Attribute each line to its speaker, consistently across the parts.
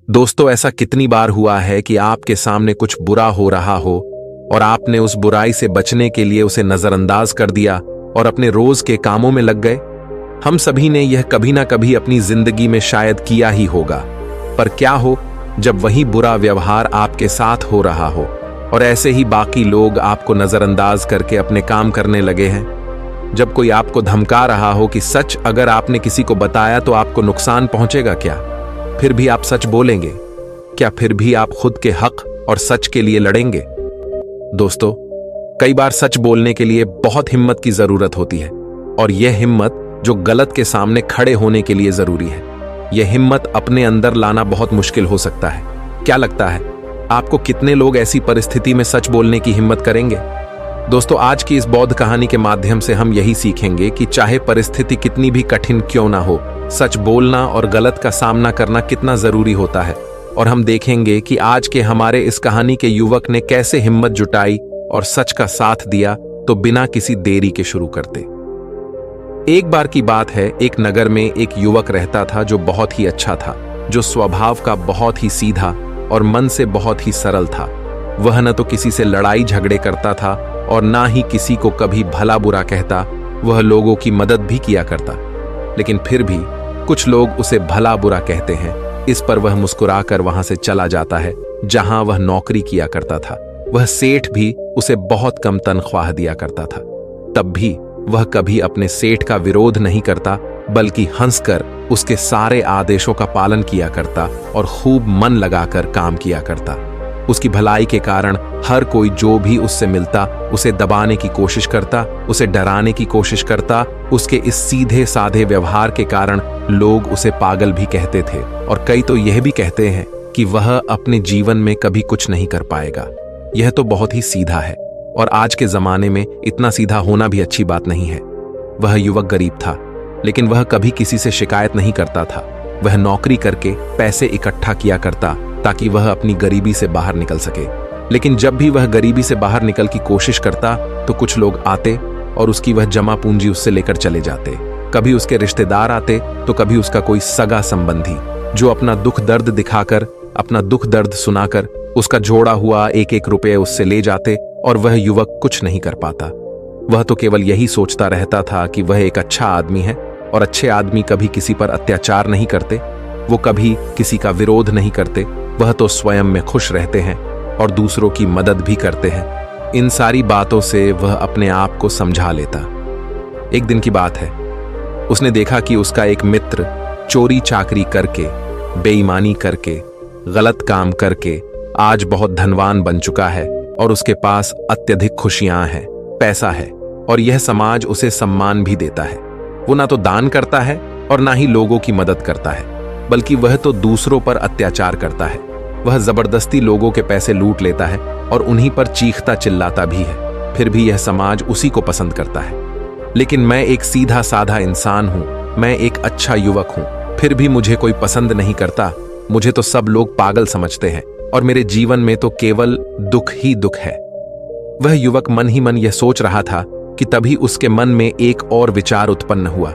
Speaker 1: दोस्तों, ऐसा कितनी बार हुआ है कि आपके सामने कुछ बुरा हो रहा हो और आपने उस बुराई से बचने के लिए उसे नजरअंदाज कर दिया और अपने रोज के कामों में लग गए। हम सभी ने यह कभी ना कभी अपनी जिंदगी में शायद किया ही होगा। पर क्या हो जब वही बुरा व्यवहार आपके साथ हो रहा हो और ऐसे ही बाकी लोग आपको नजरअंदाज करके अपने काम करने लगे हैं। जब कोई आपको धमका रहा हो कि सच अगर आपने किसी को बताया तो आपको नुकसान पहुंचेगा क्या, फिर भी आप सच बोलेंगे क्या? फिर भी आप खुद के हक और सच के लिए लड़ेंगे? दोस्तों, कई बार सच बोलने के लिए बहुत हिम्मत की जरूरत होती है और यह हिम्मत जो गलत के सामने खड़े होने के लिए जरूरी है। यह हिम्मत अपने अंदर लाना बहुत मुश्किल हो सकता है। क्या लगता है आपको कितने लोग ऐसी परिस्थिति में सच बोलने की हिम्मत करेंगे? दोस्तों, आज की इस बौद्ध कहानी के माध्यम से हम यही सीखेंगे कि चाहे परिस्थिति कितनी भी कठिन क्यों ना हो, सच बोलना और गलत का सामना करना कितना जरूरी होता है। और हम देखेंगे कि आज के हमारे इस कहानी के युवक ने कैसे हिम्मत जुटाई और सच का साथ दिया, तो बिना किसी देरी के शुरू करते। एक बार की बात है, एक नगर में एक युवक रहता था जो बहुत ही अच्छा था, जो स्वभाव का बहुत ही सीधा और मन से बहुत ही सरल था। वह न तो किसी से लड़ाई झगड़े करता था और ना ही किसी को कभी भला बुरा कहता। वह लोगों की मदद भी किया करता, लेकिन फिर भी कुछ लोग उसे भला बुरा कहते हैं। इस पर वह मुस्कुराकर वहां से चला जाता है जहां वह नौकरी किया करता था। वह सेठ भी उसे बहुत कम तनख्वाह दिया करता था। तब भी वह कभी अपने सेठ का विरोध नहीं करता, बल्कि हंसकर उसके सारे आदेशों का पालन किया करता और खूब मन लगाकर काम किया करता। उसकी भलाई के कारण हर कोई जो भी उससे मिलता उसे दबाने की कोशिश करता, उसे डराने की कोशिश करता। उसके इस सीधे साधे व्यवहार के कारण लोग उसे पागल भी कहते थे और कई तो यह भी कहते हैं कि वह अपने जीवन में कभी कुछ नहीं कर पाएगा। यह तो बहुत ही सीधा है और आज के जमाने में इतना सीधा होना भी अच्छी बात नहीं है। वह युवक गरीब था, लेकिन वह कभी किसी से शिकायत नहीं करता था। वह नौकरी करके पैसे इकट्ठा किया करता ताकि वह अपनी गरीबी से बाहर निकल सके। लेकिन जब भी वह गरीबी से बाहर निकल की कोशिश करता तो कुछ लोग आते और उसकी वह जमा पूंजी उससे लेकर चले जाते। कभी उसके रिश्तेदार आते तो कभी उसका कोई सगा संबंधी, जो अपना दुख दर्द दिखाकर, अपना दुख दर्द सुनाकर उसका जोड़ा हुआ एक एक रुपये उससे ले जाते और वह युवक कुछ नहीं कर पाता। वह तो केवल यही सोचता रहता था कि वह एक अच्छा आदमी है और अच्छे आदमी कभी किसी पर अत्याचार नहीं करते, वो कभी किसी का विरोध नहीं करते। वह तो स्वयं में खुश रहते हैं और दूसरों की मदद भी करते हैं। इन सारी बातों से वह अपने आप को समझा लेता। एक दिन की बात है, उसने देखा कि उसका एक मित्र चोरी चाकरी करके, बेईमानी करके, गलत काम करके आज बहुत धनवान बन चुका है और उसके पास अत्यधिक खुशियां हैं, पैसा है और यह समाज उसे सम्मान भी देता है। वो ना तो दान करता है और ना ही लोगों की मदद करता है, बल्कि वह तो दूसरों पर अत्याचार करता है। वह जबरदस्ती लोगों के पैसे लूट लेता है और उन्हीं पर चीखता चिल्लाता भी है। फिर भी यह समाज उसी को पसंद करता है। लेकिन मैं एक सीधा साधा इंसान हूं, मैं एक अच्छा युवक हूं, फिर भी मुझे कोई पसंद नहीं करता। मुझे तो सब लोग पागल समझते हैं और मेरे जीवन में तो केवल दुख ही दुख है। वह युवक मन ही मन यह सोच रहा था कि तभी उसके मन में एक और विचार उत्पन्न हुआ।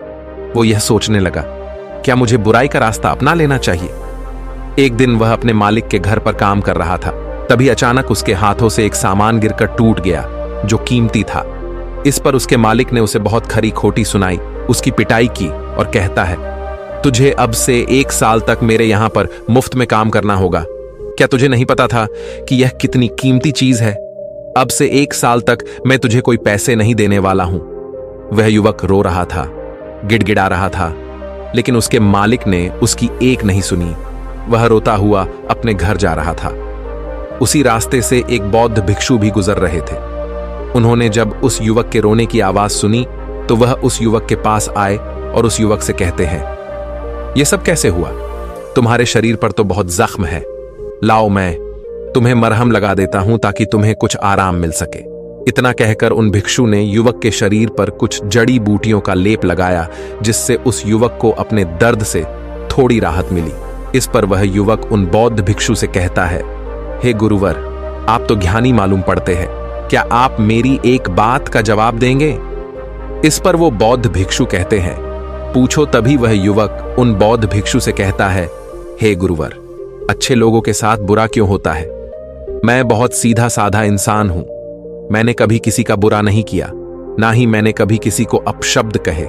Speaker 1: वो यह सोचने लगा, क्या मुझे बुराई का रास्ता अपना लेना चाहिए? एक दिन वह अपने मालिक के घर पर काम कर रहा था। तभी अचानक उसके हाथों से एक सामान गिरकर टूट गया जो कीमती था। इस पर उसके मालिक ने उसे बहुत खरी खोटी सुनाई, उसकी पिटाई की और कहता है, तुझे अब से 1 साल तक मेरे यहां पर मुफ्त में काम करना होगा। क्या तुझे नहीं पता था कि यह कितनी कीमती चीज है? अब से 1 साल तक मैं तुझे कोई पैसे नहीं देने वाला हूं। वह युवक रो रहा था, गिड़गिड़ा रहा था, लेकिन उसके मालिक ने उसकी एक नहीं सुनी। वह रोता हुआ अपने घर जा रहा था। उसी रास्ते से एक बौद्ध भिक्षु भी गुजर रहे थे। उन्होंने जब उस युवक के रोने की आवाज सुनी तो वह उस युवक के पास आए और उस युवक से कहते हैं, यह सब कैसे हुआ? तुम्हारे शरीर पर तो बहुत जख्म है, लाओ मैं तुम्हें मरहम लगा देता हूं ताकि तुम्हें कुछ आराम मिल सके। इतना कहकर उन भिक्षु ने युवक के शरीर पर कुछ जड़ी बूटियों का लेप लगाया, जिससे उस युवक को अपने दर्द से थोड़ी राहत मिली। इस पर वह युवक उन बौद्ध भिक्षु से कहता है, हे गुरुवर, आप तो ज्ञानी मालूम पड़ते हैं, क्या आप मेरी एक बात का जवाब देंगे? इस पर वो बौद्ध भिक्षु कहते हैं, पूछो। तभी वह युवक उन बौद्ध भिक्षु से कहता है, हे गुरुवर, अच्छे लोगों के साथ बुरा क्यों होता है? मैं बहुत सीधा साधा इंसान हूं। मैंने कभी किसी का बुरा नहीं किया, ना ही मैंने कभी किसी को अपशब्द कहे,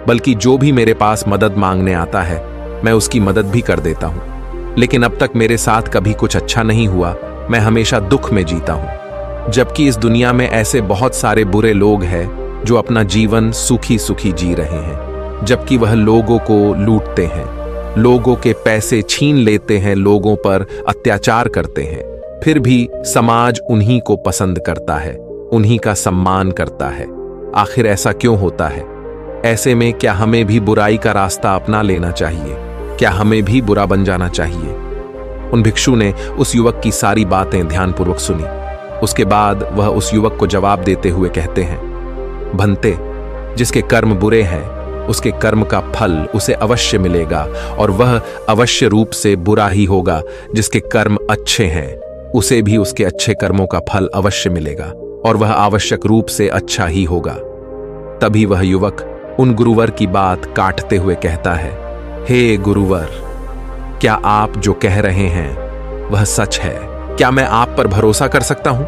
Speaker 1: बल्कि जो भी मेरे पास मदद मांगने आता है मैं उसकी मदद भी कर देता हूं। लेकिन अब तक मेरे साथ कभी कुछ अच्छा नहीं हुआ। मैं हमेशा दुख में जीता हूं, जबकि इस दुनिया में ऐसे बहुत सारे बुरे लोग हैं जो अपना जीवन सुखी सुखी जी रहे हैं, जबकि वह लोगों को लूटते हैं, लोगों के पैसे छीन लेते हैं, लोगों पर अत्याचार करते हैं। फिर भी समाज उन्हीं को पसंद करता है, उन्हीं का सम्मान करता है। आखिर ऐसा क्यों होता है? ऐसे में क्या हमें भी बुराई का रास्ता अपना लेना चाहिए? क्या हमें भी बुरा बन जाना चाहिए? उन भिक्षु ने उस युवक की सारी बातें ध्यानपूर्वक सुनी। उसके बाद वह उस युवक को जवाब देते हुए कहते हैं, भंते, जिसके कर्म बुरे हैं उसके कर्म का फल उसे अवश्य मिलेगा, और वह अवश्य रूप से बुरा ही होगा। जिसके कर्म अच्छे हैं उसे भी उसके अच्छे कर्मों का फल अवश्य मिलेगा, और वह आवश्यक रूप से अच्छा ही होगा। तभी वह युवक उन गुरुवर की बात काटते हुए कहता है, हे गुरुवर, क्या आप जो कह रहे हैं वह सच है? क्या मैं आप पर भरोसा कर सकता हूं?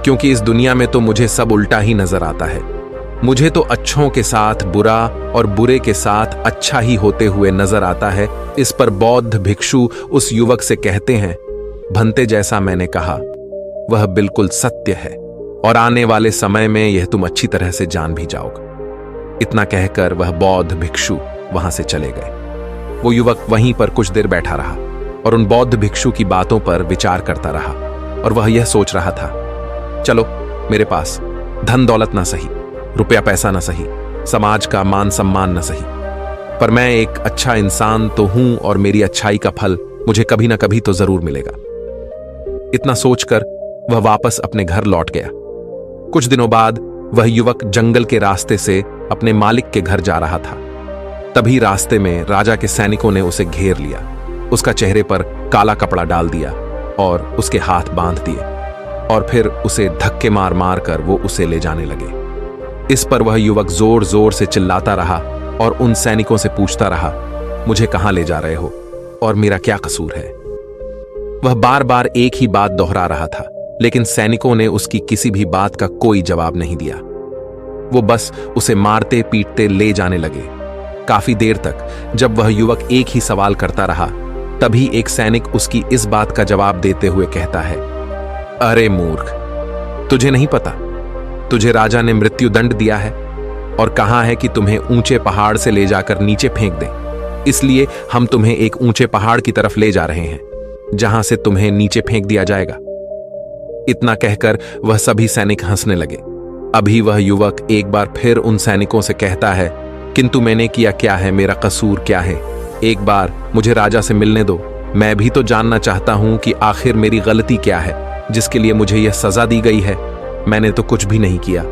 Speaker 1: क्योंकि इस दुनिया में तो मुझे सब उल्टा ही नजर आता है। मुझे तो अच्छों के साथ बुरा और बुरे के साथ अच्छा ही होते हुए नजर आता है। इस पर बौद्ध भिक्षु उस युवक से कहते हैं, भंते, जैसा मैंने कहा वह बिल्कुल सत्य है, और आने वाले समय में यह तुम अच्छी तरह से जान भी जाओगे। इतना कहकर वह बौद्ध भिक्षु वहां से चले गए। वो युवक वहीं पर कुछ देर बैठा रहा और उन बौद्ध भिक्षु की बातों पर विचार करता रहा, और वह यह सोच रहा था, चलो, मेरे पास धन दौलत ना सही, रुपया पैसा ना सही, समाज का मान सम्मान ना सही, पर मैं एक अच्छा इंसान तो हूं, और मेरी अच्छाई का फल मुझे कभी ना कभी तो जरूर मिलेगा। इतना सोचकर वह वापस अपने घर लौट गया। कुछ दिनों बाद वह युवक जंगल के रास्ते से अपने मालिक के घर जा रहा था। तभी रास्ते में राजा के सैनिकों ने उसे घेर लिया, उसका चेहरे पर काला कपड़ा डाल दिया और उसके हाथ बांध दिए, और फिर उसे धक्के मार मार कर वो उसे ले जाने लगे। इस पर वह युवक जोर जोर से चिल्लाता रहा और उन सैनिकों से पूछता रहा, मुझे कहां ले जा रहे हो और मेरा क्या कसूर है? वह बार बार एक ही बात दोहरा रहा था, लेकिन सैनिकों ने उसकी किसी भी बात का कोई जवाब नहीं दिया। वो बस उसे मारते पीटते ले जाने लगे। काफी देर तक जब वह युवक एक ही सवाल करता रहा, तभी एक सैनिक उसकी इस बात का जवाब देते हुए कहता है, अरे मूर्ख, तुझे नहीं पता, तुझे राजा ने मृत्यु दंड दिया है और कहा है कि तुम्हें ऊंचे पहाड़ से ले जाकर नीचे फेंक दें। इसलिए हम तुम्हें एक ऊंचे पहाड़ की तरफ ले जा रहे हैं, जहां से तुम्हें नीचे फेंक दिया जाएगा। इतना कहकर वह सभी सैनिक हंसने लगे। अभी वह युवक एक बार फिर उन सैनिकों से कहता है, किंतु मैंने किया क्या है, मेरा कसूर क्या है? एक बार मुझे राजा से मिलने दो, मैं भी तो जानना चाहता हूं कि आखिर मेरी गलती क्या है जिसके लिए मुझे यह सजा दी गई है। मैंने तो कुछ भी नहीं किया।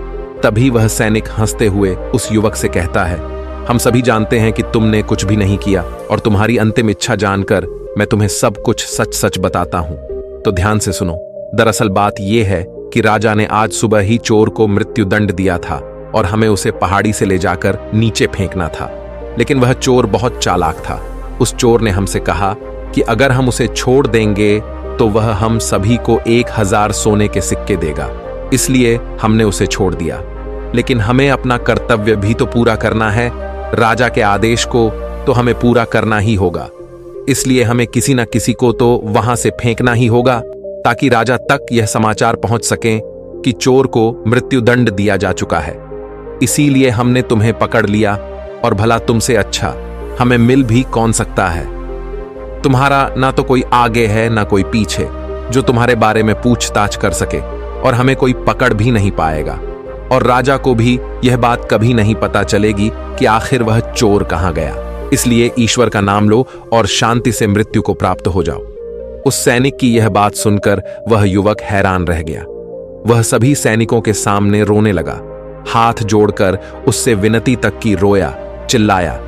Speaker 1: तभी वह सैनिक हंसते हुए उस युवक से कहता है, हम सभी जानते हैं कि तुमने कुछ भी नहीं किया, और तुम्हारी अंतिम इच्छा जानकर मैं तुम्हें सब कुछ सच सच बताता हूं। तो ध्यान से सुनो। दरअसल बात यह है कि राजा ने आज सुबह ही चोर को मृत्यु दंड दिया था और हमें उसे पहाड़ी से ले जाकर नीचे फेंकना था। लेकिन वह चोर बहुत चालाक था। उस चोर ने हमसे कहा कि अगर हम उसे छोड़ देंगे तो वह हम सभी को 1000 सोने के सिक्के देगा। इसलिए हमने उसे छोड़ दिया। लेकिन हमें अपना कर्तव्य भी तो पूरा करना है। राजा के आदेश को तो हमें पूरा करना ही होगा। इसलिए हमें किसी न किसी को तो वहां से फेंकना ही होगा, ताकि राजा तक यह समाचार पहुंच सके कि चोर को मृत्युदंड दिया जा चुका है। इसीलिए हमने तुम्हें पकड़ लिया, और भला तुमसे अच्छा हमें मिल भी कौन सकता है? तुम्हारा ना तो कोई आगे है ना कोई पीछे जो तुम्हारे बारे में पूछताछ कर सके, और हमें कोई पकड़ भी नहीं पाएगा, और राजा को भी यह बात कभी नहीं पता चलेगी कि आखिर वह चोर कहां गया। इसलिए ईश्वर का नाम लो और शांति से मृत्यु को प्राप्त हो जाओ। उस सैनिक की यह बात सुनकर वह युवक हैरान रह गया। वह सभी सैनिकों के सामने रोने लगा, हाथ जोड़कर उससे विनती तक की, रोया, चिल्लाया,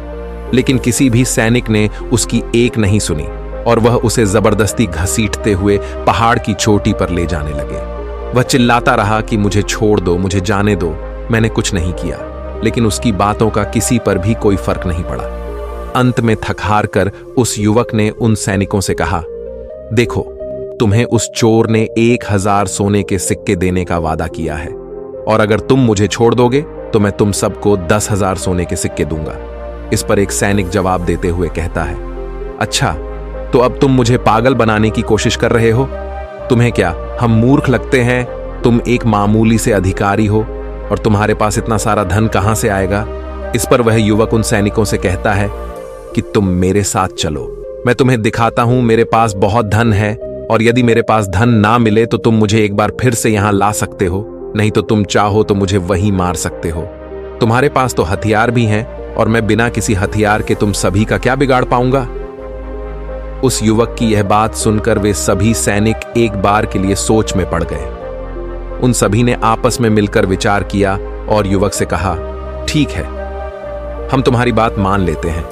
Speaker 1: लेकिन किसी भी सैनिक ने उसकी एक नहीं सुनी, और वह उसे जबरदस्ती घसीटते हुए पहाड़ की चोटी पर ले जाने लगे। वह चिल्लाता रहा कि मुझे छोड़ दो, मुझे जाने दो, मैंने कुछ नहीं किया। लेकिन उसकी बातों का किसी पर भी कोई फर्क नहीं पड़ा। अंत में थक हार कर उस युवक ने उन सैनिकों से कहा, देखो, तुम्हें उस चोर ने 1000 सोने के सिक्के देने का वादा किया है, और अगर तुम मुझे छोड़ दोगे तो मैं तुम सबको 10,000 सोने के सिक्के दूंगा। इस पर एक सैनिक जवाब देते हुए कहता है, अच्छा, तो अब तुम मुझे पागल बनाने की कोशिश कर रहे हो? तुम्हें क्या हम मूर्ख लगते हैं? तुम एक मामूली से अधिकारी हो और तुम्हारे पास इतना सारा धन कहां से आएगा? इस पर वह युवक उन सैनिकों से कहता है कि तुम मेरे साथ चलो, मैं तुम्हें दिखाता हूं मेरे पास बहुत धन है, और यदि मेरे पास धन ना मिले तो तुम मुझे एक बार फिर से यहां ला सकते हो, नहीं तो तुम चाहो तो मुझे वहीं मार सकते हो। तुम्हारे पास तो हथियार भी हैं, और मैं बिना किसी हथियार के तुम सभी का क्या बिगाड़ पाऊंगा? उस युवक की यह बात सुनकर वे सभी सैनिक एक बार के लिए सोच में पड़ गए। उन सभी ने आपस में मिलकर विचार किया और युवक से कहा, ठीक है, हम तुम्हारी बात मान लेते हैं,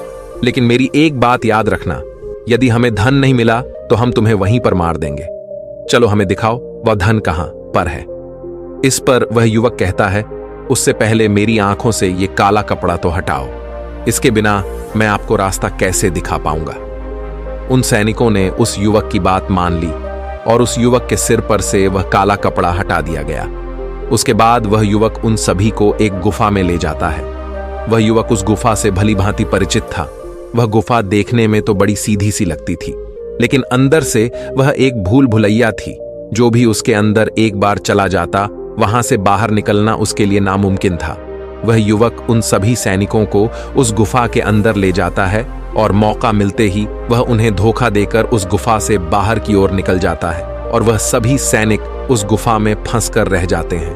Speaker 1: लेकिन मेरी एक बात याद रखना, यदि हमें धन नहीं मिला तो हम तुम्हें वहीं पर मार देंगे। चलो हमें दिखाओ वह धन कहां पर है। इस पर वह युवक कहता है, उससे पहले मेरी आंखों से ये काला कपड़ा तो हटाओ, इसके बिना मैं आपको रास्ता कैसे दिखा पाऊंगा। उन सैनिकों ने उस युवक की बात मान ली और उस युवक के सिर पर से वह काला कपड़ा हटा दिया गया। उसके बाद वह युवक उन सभी को एक गुफा में ले जाता है। वह युवक उस गुफा से भली भांति परिचित था। वह गुफा देखने में तो बड़ी सीधी सी लगती थी, लेकिन अंदर से वह एक भूल भुलैया थी। जो भी उसके अंदर एक बार चला जाता, वहां से बाहर निकलना उसके लिए नामुमकिन था। वह युवक उन सभी सैनिकों को उस गुफा के अंदर ले जाता है और मौका मिलते ही वह उन्हें धोखा देकर उस गुफा से बाहर की ओर निकल जाता है, और वह सभी सैनिक उस गुफा में फंस कर रह जाते हैं।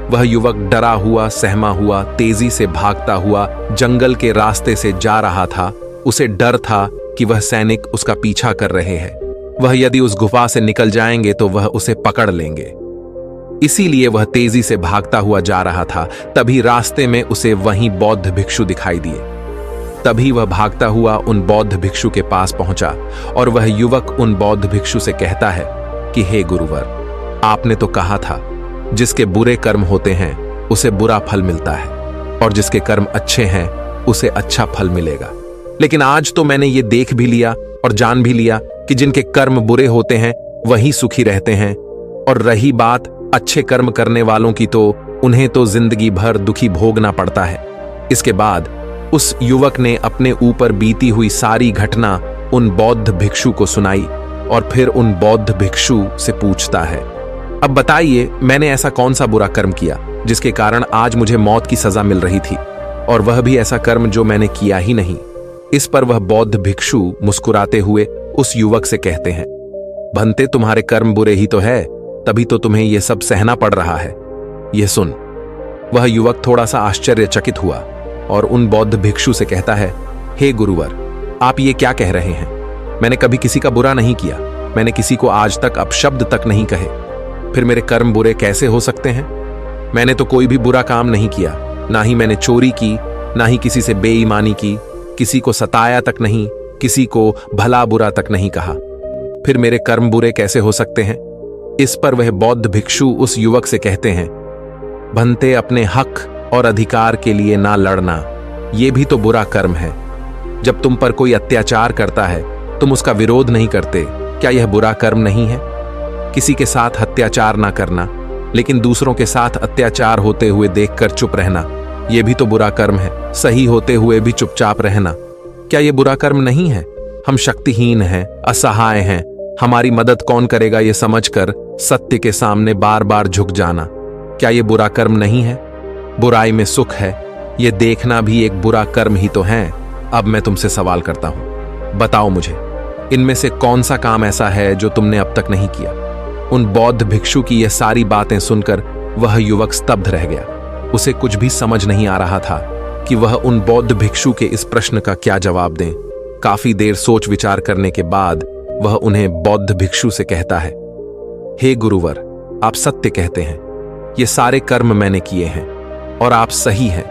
Speaker 1: वह युवक डरा हुआ, सहमा हुआ, तेजी से भागता हुआ जंगल के रास्ते से जा रहा था। उसे डर था कि वह सैनिक उसका पीछा कर रहे हैं। वह यदि उस गुफा से निकल जाएंगे तो वह उसे पकड़ लेंगे। इसीलिए वह तेजी से भागता हुआ जा रहा था। तभी रास्ते में उसे वहीं बौद्ध भिक्षु दिखाई दिए। तभी वह भागता हुआ उन बौद्ध भिक्षु के पास पहुंचा और वह युवक उन बौद्ध भिक्षु से कहता है कि हे गुरुवर, आपने तो कहा था जिसके बुरे कर्म होते हैं उसे बुरा फल मिलता है, और जिसके कर्म अच्छे हैं उसे अच्छा फल मिलेगा। लेकिन आज तो मैंने ये देख भी लिया और जान भी लिया कि जिनके कर्म बुरे होते हैं वही सुखी रहते हैं, और रही बात अच्छे कर्म करने वालों की, तो उन्हें तो जिंदगी भर दुखी भोगना पड़ता है। इसके बाद उस युवक ने अपने ऊपर बीती हुई सारी घटना उन बौद्ध भिक्षु को सुनाई, और फिर उन बौद्ध भिक्षु से पूछता है, अब बताइए मैंने ऐसा कौन सा बुरा कर्म किया जिसके कारण आज मुझे मौत की सजा मिल रही थी, और वह भी ऐसा कर्म जो मैंने किया ही नहीं। इस पर वह बौद्ध भिक्षु मुस्कुराते हुए उस युवक से कहते हैं, भंते तुम्हारे कर्म बुरे ही तो है, तभी तो तुम्हें यह सब सहना पड़ रहा है। यह सुन वह युवक थोड़ा सा आश्चर्यचकित हुआ और उन बौद्ध भिक्षु से कहता है, हे गुरुवर, आप ये क्या कह रहे हैं? मैंने कभी किसी का बुरा नहीं किया, मैंने किसी को आज तक अपशब्द तक नहीं कहे, फिर मेरे कर्म बुरे कैसे हो सकते हैं? मैंने तो कोई भी बुरा काम नहीं किया, ना ही मैंने चोरी की, ना ही किसी से बेईमानी की, किसी को सताया तक नहीं, किसी को भला बुरा तक नहीं कहा, फिर मेरे कर्म बुरे कैसे हो सकते हैं? इस पर वह बौद्ध भिक्षु उस युवक से कहते हैं, भंते अपने हक और अधिकार के लिए ना लड़ना, यह भी तो बुरा कर्म है। जब तुम पर कोई अत्याचार करता है तुम उसका विरोध नहीं करते, क्या यह बुरा कर्म नहीं है? किसी के साथ अत्याचार ना करना, लेकिन दूसरों के साथ अत्याचार होते हुए देखकर चुप रहना, यह भी तो बुरा कर्म है। सही होते हुए भी चुपचाप रहना, क्या यह बुरा कर्म नहीं है? हम शक्तिहीन हैं, असहाय हैं, हमारी मदद कौन करेगा ये समझकर सत्य के सामने बार बार झुक जाना, क्या यह बुरा कर्म नहीं है? बुराई में सुख है, यह देखना भी एक बुरा कर्म ही तो है। अब मैं तुमसे सवाल करता हूं, बताओ मुझे इनमें से कौन सा काम ऐसा है जो तुमने अब तक नहीं किया? उन बौद्ध भिक्षु की यह सारी बातें सुनकर वह युवक स्तब्ध रह गया। उसे कुछ भी समझ नहीं आ रहा था कि वह उन बौद्ध भिक्षु के इस प्रश्न का क्या जवाब दें। काफी देर सोच विचार करने के बाद वह उन्हें बौद्ध भिक्षु से कहता है, हे गुरुवर, आप सत्य कहते हैं, ये सारे कर्म मैंने किए हैं और आप सही हैं।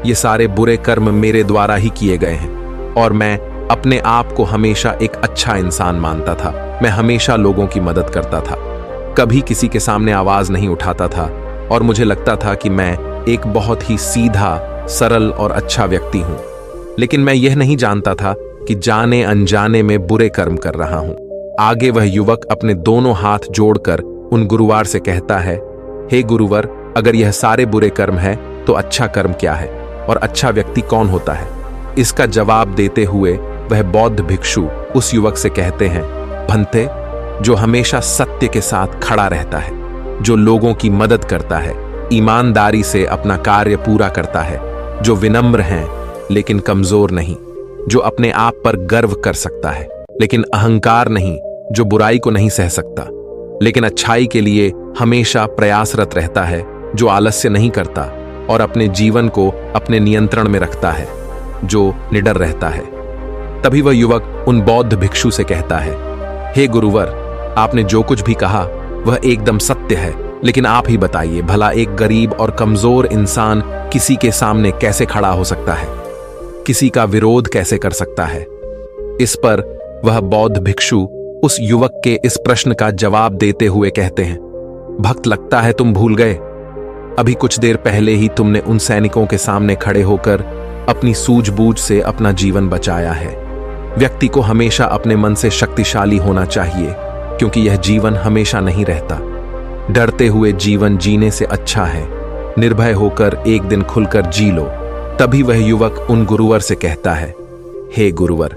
Speaker 1: ये सारे बुरे कर्म मेरे द्वारा ही किए गए हैं और मैं अपने आप को हमेशा एक अच्छा इंसान मानता था। मैं हमेशा लोगों की मदद करता था, कभी किसी के सामने आवाज नहीं उठाता था और मुझे लगता था कि मैं एक बहुत ही सीधा, सरल और अच्छा व्यक्ति हूं। लेकिन मैं यह नहीं जानता था कि जाने अनजाने में बुरे कर्म कर रहा हूं। आगे वह युवक अपने दोनों हाथ जोड़कर उन गुरुवार से कहता है, हे गुरुवर, अगर यह सारे बुरे कर्म है तो अच्छा कर्म क्या है और अच्छा व्यक्ति कौन होता है? इसका जवाब देते हुए वह बौद्ध भिक्षु उस युवक से कहते हैं, भंते, जो हमेशा सत्य के साथ खड़ा रहता है, जो लोगों की मदद करता है, ईमानदारी से अपना कार्य पूरा करता है, जो विनम्र हैं लेकिन कमजोर नहीं, जो अपने आप पर गर्व कर सकता है लेकिन अहंकार नहीं, जो बुराई को नहीं सह सकता लेकिन अच्छाई के लिए हमेशा प्रयासरत रहता है, जो आलस्य नहीं करता और अपने जीवन को अपने नियंत्रण में रखता है, जो निडर रहता है। तभी वह युवक उन बौद्ध भिक्षु से कहता है, हे गुरुवर, आपने जो कुछ भी कहा वह एकदम सत्य है, लेकिन आप ही बताइए, भला एक गरीब और कमजोर इंसान किसी के सामने कैसे खड़ा हो सकता है, किसी का विरोध कैसे कर सकता है? इस पर वह बौद्ध भिक्षु उस युवक के इस प्रश्न का जवाब देते हुए कहते हैं, भक्त, लगता है तुम भूल गए। अभी कुछ देर पहले ही तुमने उन सैनिकों के सामने खड़े होकर अपनी सूझबूझ से अपना जीवन बचाया है। व्यक्ति को हमेशा अपने मन से शक्तिशाली होना चाहिए, क्योंकि यह जीवन हमेशा नहीं रहता। डरते हुए जीवन जीने से अच्छा है, निर्भय होकर एक दिन खुलकर जी लो। तभी वह युवक उन गुरुवर से कहता है, हे गुरुवर,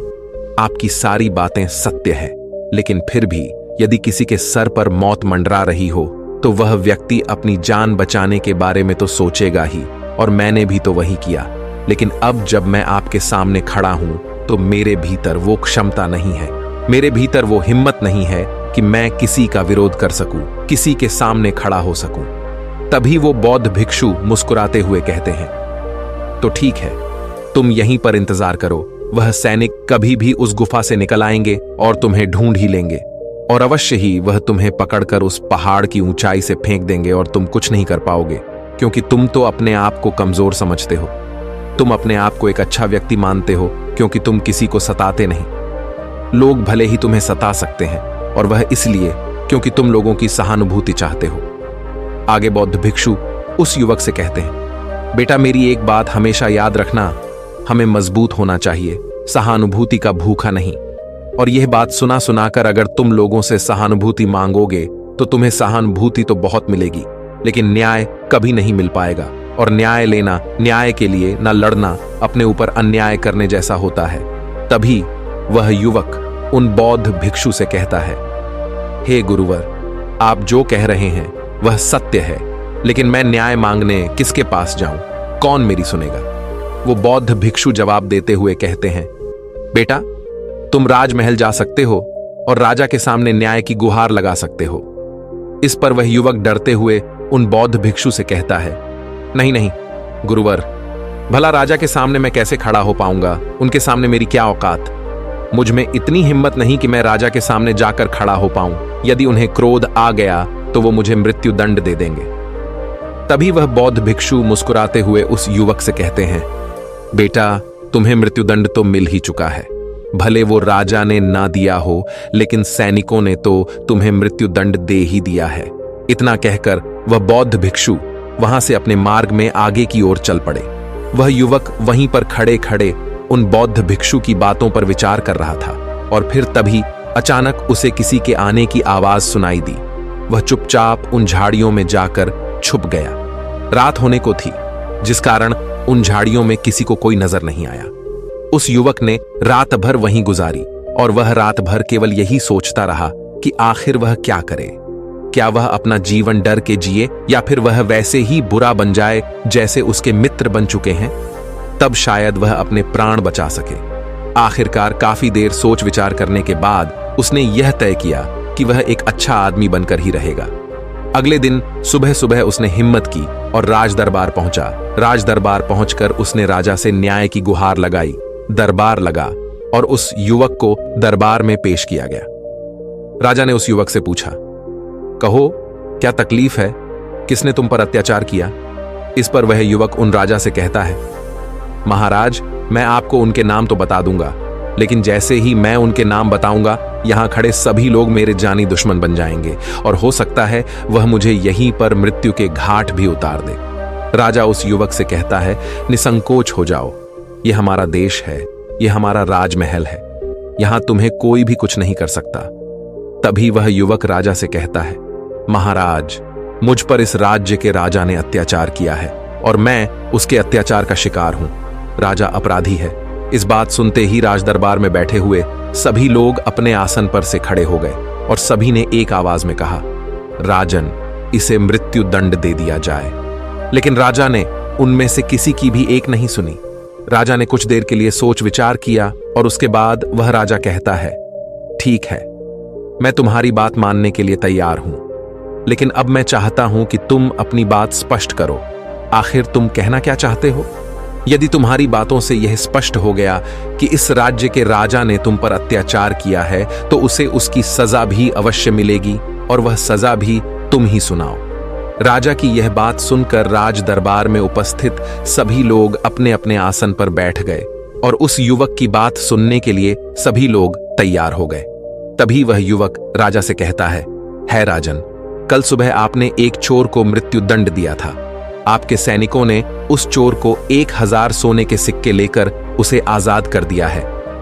Speaker 1: आपकी सारी बातें सत्य है, लेकिन फिर भी यदि किसी के सर पर मौत मंडरा रही हो तो वह व्यक्ति अपनी जान बचाने के बारे में तो सोचेगा ही, और मैंने भी तो वही किया। लेकिन अब जब मैं आपके सामने खड़ा हूं तो मेरे भीतर वो क्षमता नहीं है, मेरे भीतर वो हिम्मत नहीं है कि मैं किसी का विरोध कर सकूं, किसी के सामने खड़ा हो सकूं। तभी वो बौद्ध भिक्षु मुस्कुराते हुए कहते हैं, तो ठीक है, तुम यहीं पर इंतजार करो, वह सैनिक कभी भी उस गुफा से निकल आएंगे और तुम्हें ढूंढ ही लेंगे, और अवश्य ही वह तुम्हें पकड़कर उस पहाड़ की ऊंचाई से फेंक देंगे और तुम कुछ नहीं कर पाओगे, क्योंकि तुम तो अपने आप को कमजोर समझते हो। तुम अपने आप को एक अच्छा व्यक्ति मानते हो, क्योंकि तुम किसी को सताते नहीं। लोग भले ही तुम्हें सता सकते हैं, और वह इसलिए क्योंकि तुम लोगों की सहानुभूति चाहते हो। आगे बौद्ध भिक्षु उस युवक से कहते हैं, बेटा, मेरी एक बात हमेशा याद रखना, हमें मजबूत होना चाहिए, सहानुभूति का भूखा नहीं। और यह बात सुना सुनाकर अगर तुम लोगों से सहानुभूति मांगोगे तो तुम्हें सहानुभूति तो बहुत मिलेगी, लेकिन न्याय कभी नहीं मिल पाएगा। और न्याय लेना, न्याय के लिए न लड़ना, अपने ऊपर अन्याय करने जैसा होता है। तभी वह युवक उन बौद्ध भिक्षु से कहता है, हे गुरुवर, आप जो कह रहे हैं वह सत्य है, लेकिन मैं न्याय मांगने किसके पास जाऊं? कौन मेरी सुनेगा? वो बौद्ध भिक्षु जवाब देते हुए कहते हैं, बेटा, तुम राजमहल जा सकते हो और राजा के सामने न्याय की गुहार लगा सकते हो। इस पर वह युवक डरते हुए उन बौद्ध भिक्षु से कहता है, नहीं नहीं गुरुवर, भला राजा के सामने मैं कैसे खड़ा हो पाऊंगा? उनके सामने मेरी क्या औकात? मुझ में इतनी हिम्मत नहीं कि मैं राजा के सामने जाकर खड़ा हो पाऊं। यदि उन्हें क्रोध आ गया तो वो मुझे मृत्यु दंड दे देंगे। तभी वह बौद्ध भिक्षु मुस्कुराते हुए उस युवक से कहते हैं, बेटा, तुम्हें मृत्युदंड तो मिल ही चुका है। भले वो राजा ने ना दिया हो, लेकिन सैनिकों ने तो तुम्हें मृत्युदंड दे ही दिया है। इतना कहकर वह बौद्ध भिक्षु वहां से अपने मार्ग में आगे की ओर चल पड़े। वह युवक वहीं पर खड़े खड़े उन बौद्ध भिक्षु की बातों पर विचार कर रहा था, और फिर तभी अचानक उसे किसी के आने की आवाज सुनाई दी। वह चुपचाप उन झाड़ियों में जाकर छुप गया। रात होने को थी, जिस कारण उन झाड़ियों में किसी को कोई नजर नहीं आया। उस युवक ने रात भर वहीं गुजारी, और वह रात भर केवल यही सोचता रहा कि आखिर वह क्या करे। क्या वह अपना जीवन डर के जिए, या फिर वह वैसे ही बुरा बन जाए जैसे उसके मित्र बन चुके हैं? तब शायद वह अपने प्राण बचा सके। आखिरकार काफी देर सोच विचार करने के बाद उसने यह तय किया कि वह एक अच्छा आदमी बनकर ही रहेगा। अगले दिन सुबह सुबह उसने हिम्मत की और राज दरबार पहुंचा। राज दरबार पहुंचकर उसने राजा से न्याय की गुहार लगाई। दरबार लगा और उस युवक को दरबार में पेश किया गया। राजा ने उस युवक से पूछा, कहो, क्या तकलीफ है? किसने तुम पर अत्याचार किया? इस पर वह युवक उन राजा से कहता है, महाराज, मैं आपको उनके नाम तो बता दूंगा, लेकिन जैसे ही मैं उनके नाम बताऊंगा, यहां खड़े सभी लोग मेरे जानी दुश्मन बन जाएंगे, और हो सकता है वह मुझे यहीं पर मृत्यु के घाट भी उतार दे। राजा उस युवक से कहता है, निसंकोच हो जाओ, यह हमारा देश है, यह हमारा राजमहल है, यहां तुम्हें कोई भी कुछ नहीं कर सकता। तभी वह युवक राजा से कहता है, महाराज, मुझ पर इस राज्य के राजा ने अत्याचार किया है और मैं उसके अत्याचार का शिकार हूं। राजा अपराधी है। इस बात सुनते ही राजदरबार में बैठे हुए सभी लोग अपने आसन पर से खड़े हो गए और सभी ने एक आवाज में कहा, राजन, इसे मृत्यु दंड दे दिया जाए। लेकिन राजा ने उनमें से किसी की भी एक नहीं सुनी। राजा ने कुछ देर के लिए सोच विचार किया और उसके बाद वह राजा कहता है, ठीक है, मैं तुम्हारी बात मानने के लिए तैयार हूं, लेकिन अब मैं चाहता हूं कि तुम अपनी बात स्पष्ट करो। आखिर तुम कहना क्या चाहते हो? यदि तुम्हारी बातों से यह स्पष्ट हो गया कि इस राज्य के राजा ने तुम पर अत्याचार किया है, तो उसे उसकी सजा भी अवश्य मिलेगी और वह सजा भी तुम ही सुनाओ। राजा की यह बात सुनकर राज दरबार में उपस्थित सभी लोग अपने अपने आसन पर बैठ गए और उस युवक की बात सुनने के लिए सभी लोग तैयार हो गए। तभी वह युवक राजा से कहता है राजन, कल सुबह आपने एक चोर को मृत्यु दंड दिया था। आपके सैनिकों ने उस चोर को 1000 सोने के सिक्के लेकर उसे आजाद कर दिया है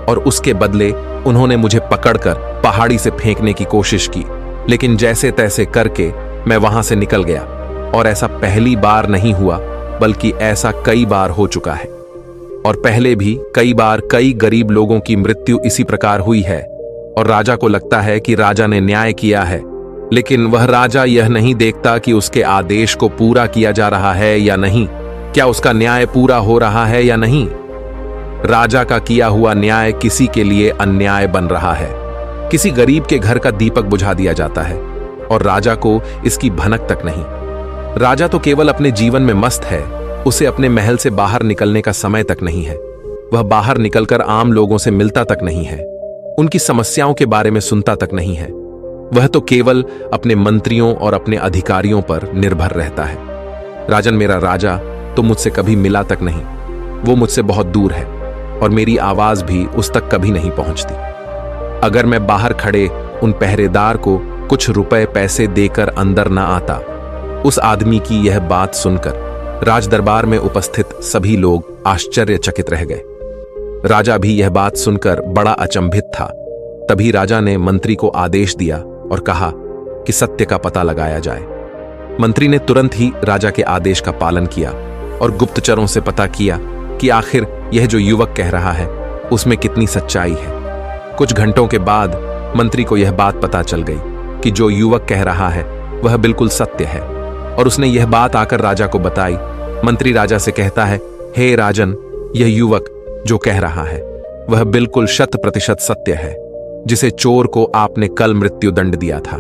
Speaker 1: और उसके बदले उन्होंने मुझे पकड़कर पहाड़ी से फेंकने की कोशिश की, लेकिन जैसे तैसे करके मैं वहां से निकल गया। और ऐसा पहली बार नहीं हुआ, बल्कि ऐसा कई बार हो चुका है और पहले भी कई बार कई गरीब लोगों की मृत्यु इसी प्रकार हुई है। और राजा को लगता है कि राजा ने न्याय किया है, लेकिन वह राजा यह नहीं देखता कि उसके आदेश को पूरा किया जा रहा है या नहीं, क्या उसका न्याय पूरा हो रहा है या नहीं। राजा का किया हुआ न्याय किसी के लिए अन्याय बन रहा है। किसी गरीब के घर का दीपक बुझा दिया जाता है और राजा को इसकी भनक तक नहीं। राजा तो केवल अपने जीवन में मस्त है, उसे अपने महल से बाहर निकलने का समय तक नहीं है। वह बाहर निकलकर आम लोगों से मिलता तक नहीं है, उनकी समस्याओं के बारे में सुनता तक नहीं है। वह तो केवल अपने मंत्रियों और अपने अधिकारियों पर निर्भर रहता है। राजन, मेरा राजा तो मुझसे कभी मिला तक नहीं, वो मुझसे बहुत दूर है और मेरी आवाज भी उस तक कभी नहीं पहुंचती। अगर मैं बाहर खड़े उन पहरेदार को कुछ रुपए पैसे देकर अंदर न आता। उस आदमी की यह बात सुनकर राज दरबार में उपस्थित सभी लोग आश्चर्यचकित रह गए। राजा भी यह बात सुनकर बड़ा अचंभित था। तभी राजा ने मंत्री को आदेश दिया और कहा कि सत्य का पता लगाया जाए। मंत्री ने तुरंत ही राजा के आदेश का पालन किया और गुप्तचरों से पता किया कि आखिर यह जो युवक कह रहा है उसमें कितनी सच्चाई है। कुछ घंटों के बाद मंत्री को यह बात पता चल गई कि जो युवक कह रहा है वह बिल्कुल सत्य है और उसने यह बात आकर राजा को बताई। मंत्री राजा से कहता है, हे राजन, यह युवक जो कह रहा है वह बिल्कुल 100% सत्य है। जिसे चोर को आपने कल मृत्यु दंड दिया था,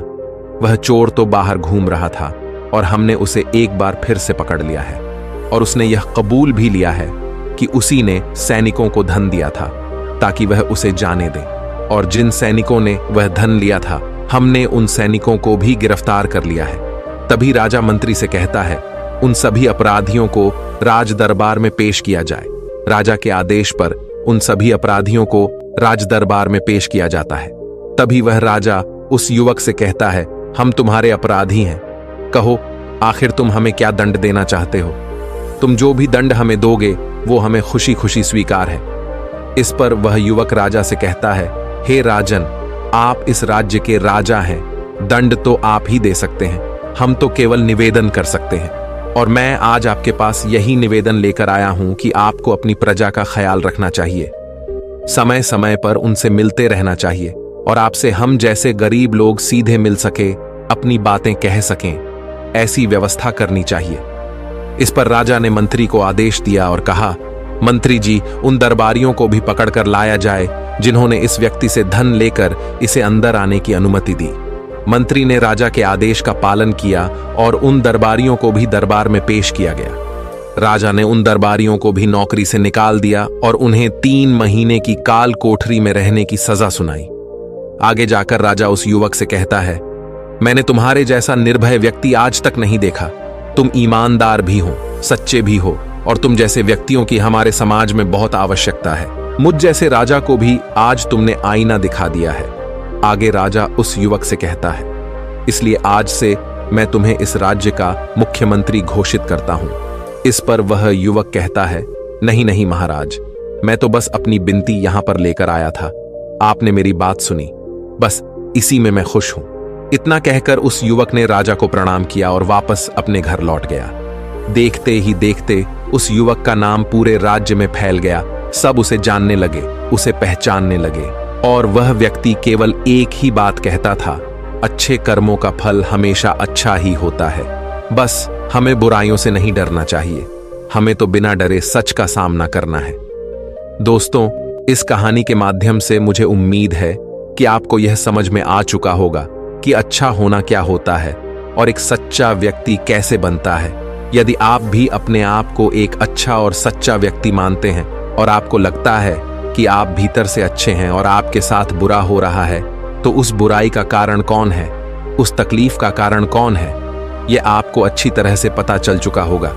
Speaker 1: वह चोर तो बाहर घूम रहा था और हमने उसे एक बार फिर से पकड़ लिया है और उसने यह कबूल भी लिया है कि उसी ने सैनिकों को धन दिया था ताकि वह उसे जाने दे, और जिन सैनिकों ने वह धन लिया था हमने उन सैनिकों को भी गिरफ्तार कर लिया है। तभी राजा मंत्री से कहता है, उन सभी अपराधियों को राज दरबार में पेश किया जाए। राजा के आदेश पर उन सभी अपराधियों को राज दरबार में पेश किया जाता है। तभी वह राजा उस युवक से कहता है, हम तुम्हारे अपराधी हैं, कहो आखिर तुम हमें क्या दंड देना चाहते हो? तुम जो भी दंड हमें दोगे वो हमें खुशी खुशी स्वीकार है। इस पर वह युवक राजा से कहता है, हे राजन, आप इस राज्य के राजा हैं, दंड तो आप ही दे सकते हैं, हम तो केवल निवेदन कर सकते हैं। और मैं आज आपके पास यही निवेदन लेकर आया हूं कि आपको अपनी प्रजा का ख्याल रखना चाहिए, समय समय पर उनसे मिलते रहना चाहिए और आपसे हम जैसे गरीब लोग सीधे मिल सके, अपनी बातें कह सकें, ऐसी व्यवस्था करनी चाहिए। इस पर राजा ने मंत्री को आदेश दिया और कहा, मंत्री जी, उन दरबारियों को भी पकड़कर लाया जाए जिन्होंने इस व्यक्ति से धन लेकर इसे अंदर आने की अनुमति दी। मंत्री ने राजा के आदेश का पालन किया और उन दरबारियों को भी दरबार में पेश किया गया। राजा ने उन दरबारियों को भी नौकरी से निकाल दिया और उन्हें 3 महीने की काल कोठरी में रहने की सजा सुनाई। आगे जाकर राजा उस युवक से कहता है, मैंने तुम्हारे जैसा निर्भय व्यक्ति आज तक नहीं देखा। तुम ईमानदार भी हो, सच्चे भी हो और तुम जैसे व्यक्तियों की हमारे समाज में बहुत आवश्यकता है। मुझ जैसे राजा को भी आज तुमने आईना दिखा दिया है। आगे राजा उस युवक से कहता है, इसलिए आज से मैं तुम्हें इस राज्य का मुख्यमंत्री घोषित करता हूं। इस पर वह युवक कहता है, नहीं नहीं महाराज, मैं तो बस अपनी बिनती यहां पर लेकर आया था। आपने मेरी बात सुनी, बस इसी में मैं खुश हूं। इतना कहकर उस युवक ने राजा को प्रणाम किया और वापस अपने घर लौट गया। देखते ही देखते उस युवक का नाम पूरे राज्य में फैल गया। सब उसे जानने लगे, उसे पहचानने लगे और वह व्यक्ति केवल एक ही बात कहता था, अच्छे कर्मों का फल हमेशा अच्छा ही होता है। बस हमें बुराइयों से नहीं डरना चाहिए, हमें तो बिना डरे सच का सामना करना है। दोस्तों, इस कहानी के माध्यम से मुझे उम्मीद है कि आपको यह समझ में आ चुका होगा कि अच्छा होना क्या होता है और एक सच्चा व्यक्ति कैसे बनता है। यदि आप भी अपने आप को एक अच्छा और सच्चा व्यक्ति मानते हैं और आपको लगता है कि आप भीतर से अच्छे हैं और आपके साथ बुरा हो रहा है, तो उस बुराई का कारण कौन है, उस तकलीफ का कारण कौन है, यह आपको अच्छी तरह से पता चल चुका होगा।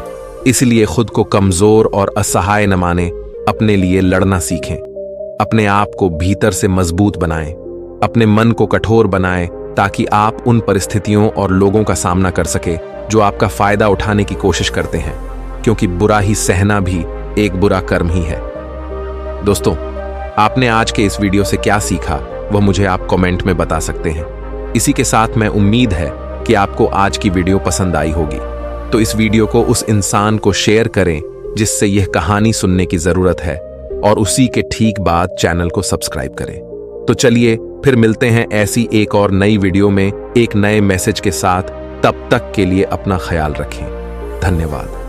Speaker 1: इसलिए खुद को कमजोर और असहाय न माने, अपने लिए लड़ना सीखें, अपने आप को भीतर से मजबूत बनाएं, अपने मन को कठोर बनाएं ताकि आप उन परिस्थितियों और लोगों का सामना कर सके जो आपका फायदा उठाने की कोशिश करते हैं, क्योंकि बुरा ही सहना भी एक बुरा कर्म ही है। दोस्तों, आपने आज के इस वीडियो से क्या सीखा वह मुझे आप कमेंट में बता सकते हैं। इसी के साथ मैं उम्मीद है कि आपको आज की वीडियो पसंद आई होगी, तो इस वीडियो को उस इंसान को शेयर करें जिससे यह कहानी सुनने की जरूरत है, और उसी के ठीक बाद चैनल को सब्सक्राइब करें। तो चलिए फिर मिलते हैं ऐसी एक और नई वीडियो में एक नए मैसेज के साथ। तब तक के लिए अपना ख्याल रखें। धन्यवाद।